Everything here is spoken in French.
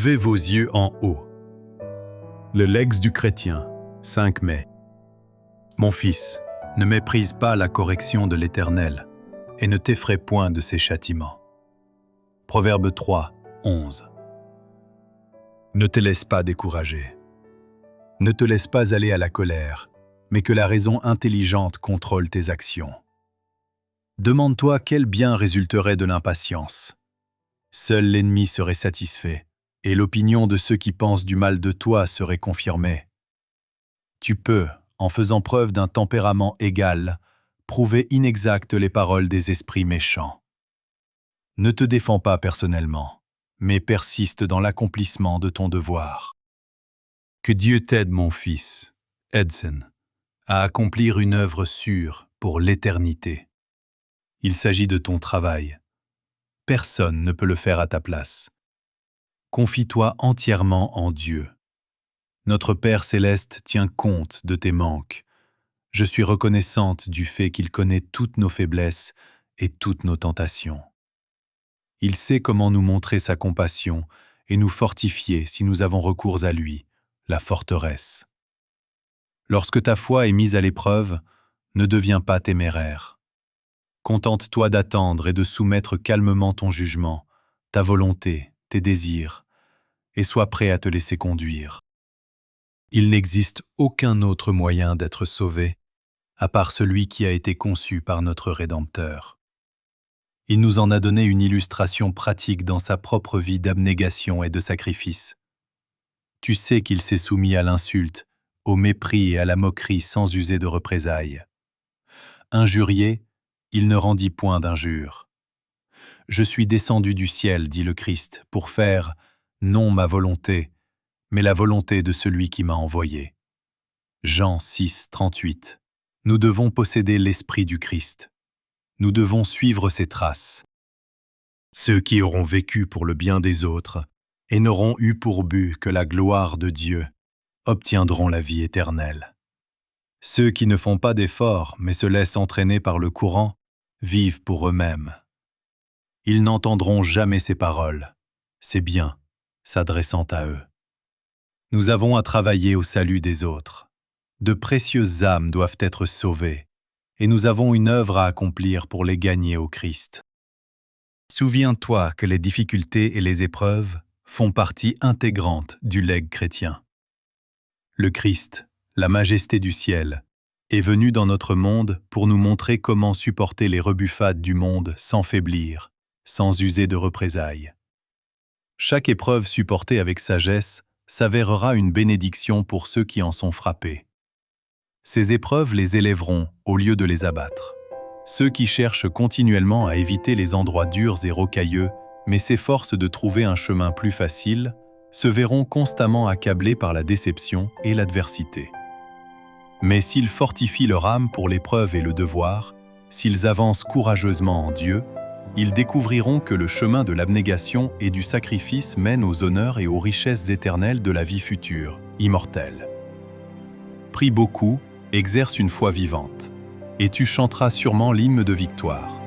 Levez vos yeux en haut. Le lex du chrétien, 5 mai. Mon fils, ne méprise pas la correction de l'Éternel, et ne t'effraie point de ses châtiments. Proverbe 3, 11. Ne te laisse pas décourager. Ne te laisse pas aller à la colère, mais que la raison intelligente contrôle tes actions. Demande-toi quel bien résulterait de l'impatience. Seul l'ennemi serait satisfait, et l'opinion de ceux qui pensent du mal de toi serait confirmée. Tu peux, en faisant preuve d'un tempérament égal, prouver inexactes les paroles des esprits méchants. Ne te défends pas personnellement, mais persiste dans l'accomplissement de ton devoir. Que Dieu t'aide, mon fils, Edson, à accomplir une œuvre sûre pour l'éternité. Il s'agit de ton travail. Personne ne peut le faire à ta place. Confie-toi entièrement en Dieu. Notre Père céleste tient compte de tes manques. Je suis reconnaissante du fait qu'il connaît toutes nos faiblesses et toutes nos tentations. Il sait comment nous montrer sa compassion et nous fortifier si nous avons recours à lui, la forteresse. Lorsque ta foi est mise à l'épreuve, ne deviens pas téméraire. Contente-toi d'attendre et de soumettre calmement ton jugement, ta volonté, tes désirs, et sois prêt à te laisser conduire. Il n'existe aucun autre moyen d'être sauvé, à part celui qui a été conçu par notre Rédempteur. Il nous en a donné une illustration pratique dans sa propre vie d'abnégation et de sacrifice. Tu sais qu'il s'est soumis à l'insulte, au mépris et à la moquerie sans user de représailles. Injurié, il ne rendit point d'injure. « Je suis descendu du ciel, dit le Christ, pour faire, non ma volonté, mais la volonté de celui qui m'a envoyé. » Jean 6, 38. Nous devons posséder l'esprit du Christ. Nous devons suivre ses traces. Ceux qui auront vécu pour le bien des autres et n'auront eu pour but que la gloire de Dieu obtiendront la vie éternelle. Ceux qui ne font pas d'efforts mais se laissent entraîner par le courant vivent pour eux-mêmes. Ils n'entendront jamais ces paroles, ces biens, s'adressant à eux. Nous avons à travailler au salut des autres. De précieuses âmes doivent être sauvées, et nous avons une œuvre à accomplir pour les gagner au Christ. Souviens-toi que les difficultés et les épreuves font partie intégrante du legs chrétien. Le Christ, la majesté du ciel, est venu dans notre monde pour nous montrer comment supporter les rebuffades du monde sans faiblir, sans user de représailles. Chaque épreuve supportée avec sagesse s'avérera une bénédiction pour ceux qui en sont frappés. Ces épreuves les élèveront au lieu de les abattre. Ceux qui cherchent continuellement à éviter les endroits durs et rocailleux, mais s'efforcent de trouver un chemin plus facile, se verront constamment accablés par la déception et l'adversité. Mais s'ils fortifient leur âme pour l'épreuve et le devoir, s'ils avancent courageusement en Dieu, ils découvriront que le chemin de l'abnégation et du sacrifice mène aux honneurs et aux richesses éternelles de la vie future, immortelle. Prie beaucoup, exerce une foi vivante, et tu chanteras sûrement l'hymne de victoire.